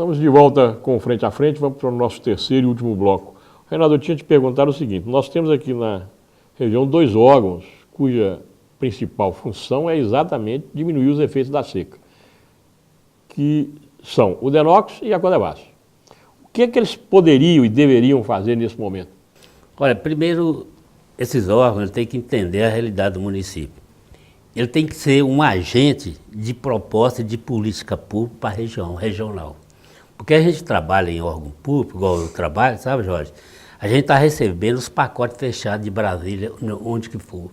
Estamos de volta com Frente a Frente, vamos para o nosso terceiro e último bloco. Renato, eu tinha te perguntado o seguinte, nós temos aqui na região 2 órgãos cuja principal função é exatamente diminuir os efeitos da seca, que são o DENOX e a Codevasf. O que é que eles poderiam e deveriam fazer nesse momento? Olha, primeiro, esses órgãos têm que entender a realidade do município. Ele tem que ser um agente de proposta de política pública para a região, regional. Porque a gente trabalha em órgão público, igual eu trabalho, sabe, Jorge? A gente está recebendo os pacotes fechados de Brasília, onde que for.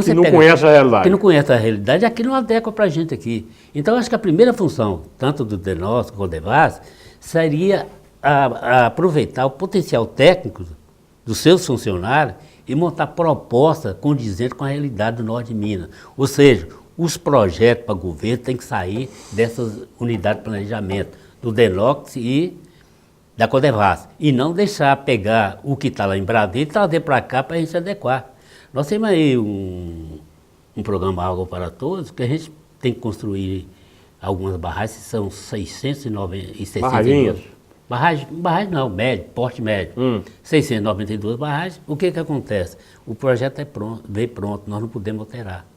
Que não conhece a realidade. Que não conhece a realidade, aqui não adequa para a gente aqui. Então, acho que a primeira função, tanto do DENOX quanto do Codevasf, seria aproveitar o potencial técnico dos seus funcionários e montar propostas condizentes com a realidade do norte de Minas. Ou seja, os projetos para o governo têm que sair dessas unidades de planejamento, do DENOX e da Codevasf. E não deixar pegar o que está lá em Brasília e trazer para cá para a gente adequar. Nós temos aí um programa Água para Todos, que a gente tem que construir algumas barragens, são 692. Barraginhas? Barragem não, médio, porte médio. 692 barragens. O que acontece? O projeto veio pronto, nós não podemos alterar.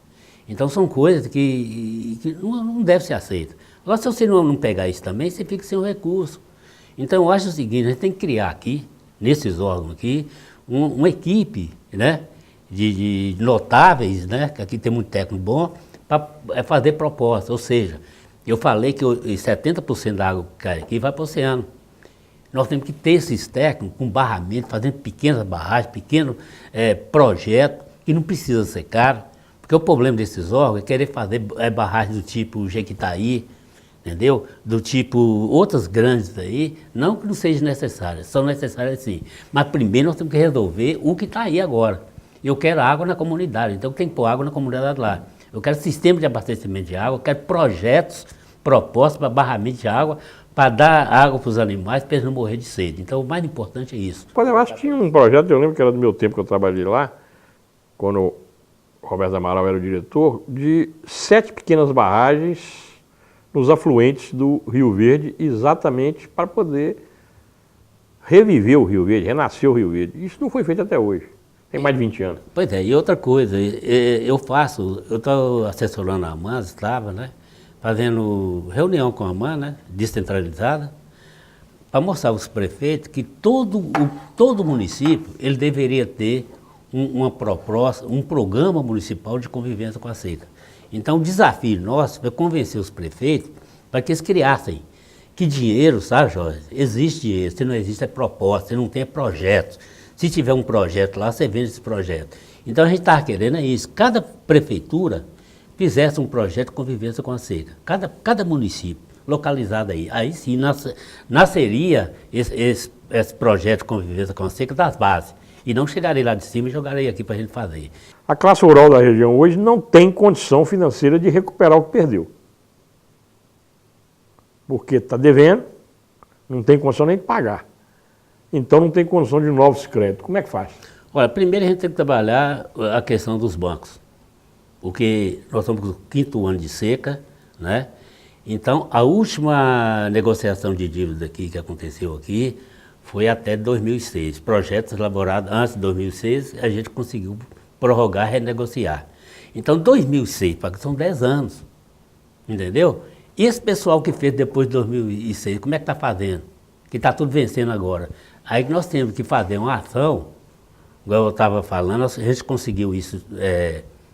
Então são coisas que não devem ser aceitas. Agora, se você não pegar isso também, você fica sem o recurso. Então eu acho o seguinte, a gente tem que criar aqui, nesses órgãos aqui, uma equipe, né? De notáveis, né? Que aqui tem muito técnico bom, para fazer propostas. Ou seja, eu falei que 70% da água que cai aqui vai para o oceano. Nós temos que ter esses técnicos com barramento, fazendo pequenas barragens, pequenos projetos, que não precisa ser caro, porque o problema desses órgãos é querer fazer barragens do tipo Jequitaí, entendeu? Do tipo outras grandes aí, não que não sejam necessárias, são necessárias sim. Mas primeiro nós temos que resolver o que está aí agora. Eu quero água na comunidade, então tem que pôr água na comunidade lá. Eu quero sistema de abastecimento de água, eu quero projetos, propostas para barramento de água, para dar água para os animais, para eles não morrer de sede. Então o mais importante é isso. Eu acho que tinha um projeto, eu lembro que era do meu tempo que eu trabalhei lá, quando o Roberto Amaral era o diretor, de 7 pequenas barragens nos afluentes do Rio Verde, exatamente para poder reviver o Rio Verde, renascer o Rio Verde. Isso não foi feito até hoje. Tem mais de 20 anos. Pois é, e outra coisa, eu estou assessorando a AMAN, estava, né, fazendo reunião com a AMAN, né, descentralizada, para mostrar aos prefeitos que todo município ele deveria ter uma proposta, um programa municipal de convivência com a seca. Então o desafio nosso é convencer os prefeitos para que eles criassem. Que dinheiro, sabe, Jorge? Existe dinheiro, se não existe é proposta, se não tem é projetos. Se tiver um projeto lá, você vende esse projeto. Então a gente estava querendo isso. Cada prefeitura fizesse um projeto de convivência com a seca. Cada município localizado aí. Aí sim nasceria esse projeto de convivência com a seca das bases. E não chegarei lá de cima e jogarei aqui para a gente fazer. A classe rural da região hoje não tem condição financeira de recuperar o que perdeu. Porque está devendo, não tem condição nem de pagar. Então não tem condição de novos créditos. Como é que faz? Olha, primeiro a gente tem que trabalhar a questão dos bancos. Porque nós estamos no 5º ano de seca, né? Então a última negociação de dívida aqui que aconteceu aqui foi até 2006. Projetos elaborados antes de 2006, a gente conseguiu prorrogar, renegociar. Então 2006, são 10 anos, entendeu? E esse pessoal que fez depois de 2006, como é que está fazendo? Que está tudo vencendo agora. Aí nós temos que fazer uma ação, igual eu estava falando, a gente conseguiu isso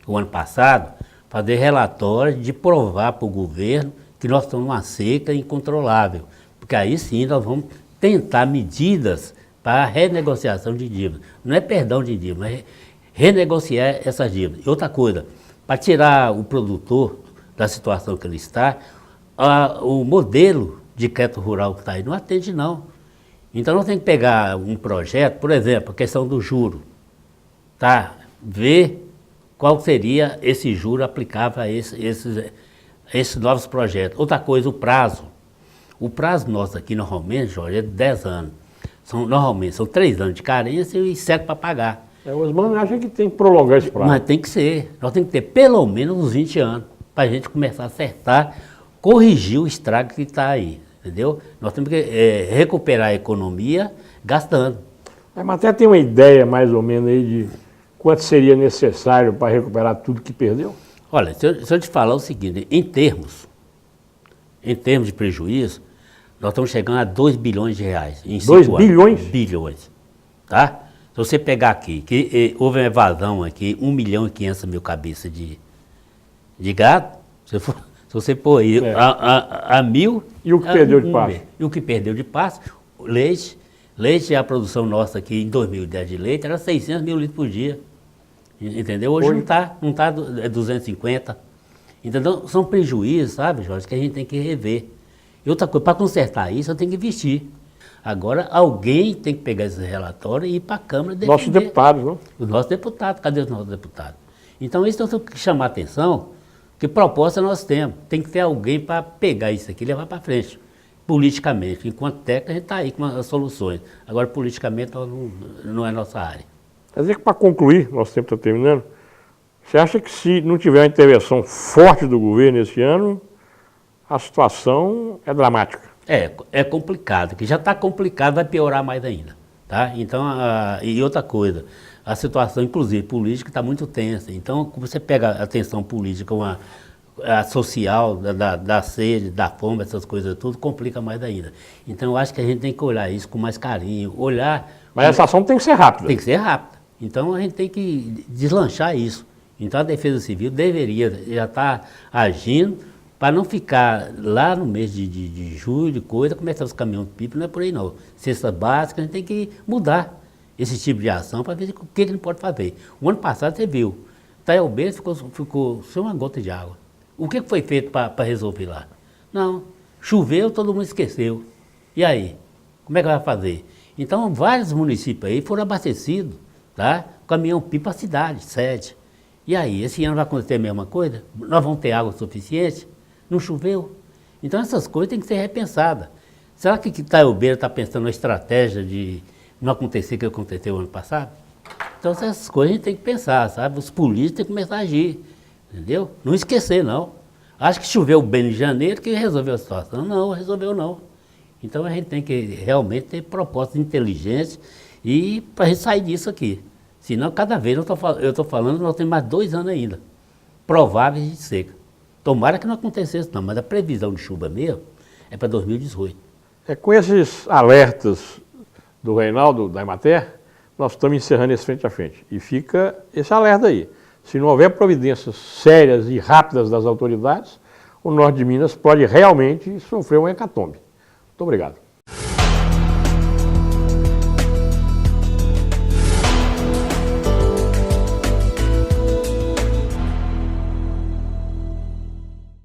o ano passado, fazer relatório de provar para o governo que nós estamos numa seca incontrolável. Porque aí sim nós vamos tentar medidas para a renegociação de dívidas. Não é perdão de dívida, mas renegociar essas dívidas. E outra coisa, para tirar o produtor da situação que ele está, o modelo de crédito rural que está aí não atende não. Então nós temos que pegar um projeto, por exemplo, a questão do juro, tá? Ver qual seria esse juro aplicável a esses novos projetos. Outra coisa, o prazo. O prazo nosso aqui normalmente, Jorge, é de 10 anos. Normalmente são 3 anos de carência e 7 para pagar. Os manos acham que tem que prolongar esse prazo. Mas tem que ser. Nós temos que ter pelo menos uns 20 anos para a gente começar a acertar, corrigir o estrago que está aí. entendeu? Nós temos que recuperar a economia gastando. A Emater tem uma ideia mais ou menos aí de quanto seria necessário para recuperar tudo que perdeu? Olha, se eu te falar o seguinte, em termos de prejuízo, nós estamos chegando a 2 bilhões de reais. Em 2 bilhões? Bilhões, tá? Se você pegar aqui, que houve uma evasão aqui, 1.500.000 cabeças de gado, se você pôr aí a 1.000... E o que perdeu de pasto? E o que perdeu de pasto, leite, a produção nossa aqui em 2010 de leite era 600 mil litros por dia. Entendeu? Hoje não está 250. Então, são prejuízos, sabe, Jorge, que a gente tem que rever. E outra coisa, para consertar isso, eu tenho que investir. Agora, alguém tem que pegar esse relatório e ir para a Câmara defender. Nossos deputados, não? Os nossos deputados, cadê os nossos deputados? Então, isso nós temos que chamar a atenção, que proposta nós temos. Tem que ter alguém para pegar isso aqui e levar para frente, politicamente. Enquanto técnico, a gente está aí com as soluções. Agora, politicamente, não é nossa área. Quer dizer que, para concluir, nosso tempo está terminando, você acha que se não tiver uma intervenção forte do governo esse ano, a situação é dramática? É complicado, que já está complicado, vai piorar mais ainda, tá? Então, e outra coisa, a situação, inclusive, política está muito tensa. Então, você pega a tensão política, a social, da sede, da fome, essas coisas tudo, complica mais ainda. Então, eu acho que a gente tem que olhar isso com mais carinho, olhar... Mas essa ação tem que ser rápida. Tem que ser rápida. Então, a gente tem que deslanchar isso. Então, a Defesa Civil deveria já estar agindo para não ficar lá no mês de julho, de coisa, começar os caminhões-pipa, não é por aí não. Cesta básica, a gente tem que mudar esse tipo de ação para ver o que ele pode fazer. O ano passado você viu, Itaiobê ficou sem uma gota de água. O que foi feito para resolver lá? Não, choveu, todo mundo esqueceu. E aí? Como é que vai fazer? Então, vários municípios aí foram abastecidos, tá? Caminhão-pipa a cidade, sede. E aí, esse ano vai acontecer a mesma coisa? Nós vamos ter água suficiente? Não choveu? Então essas coisas têm que ser repensadas. Será que Itaiobê está pensando na estratégia de não acontecer o que aconteceu ano passado? Então essas coisas a gente tem que pensar, sabe? Os políticos têm que começar a agir, entendeu? Não esquecer, não. Acho que choveu bem em janeiro que resolveu a situação. Não, resolveu não. Então a gente tem que realmente ter propostas inteligentes e para a gente sair disso aqui. Senão, cada vez, eu estou falando, nós temos mais 2 anos ainda, prováveis de seca. Tomara que não acontecesse não, mas a previsão de chuva mesmo é para 2018. Com esses alertas do Reinaldo, da Emater, nós estamos encerrando esse frente a frente. E fica esse alerta aí. Se não houver providências sérias e rápidas das autoridades, o norte de Minas pode realmente sofrer uma hecatombe. Muito obrigado.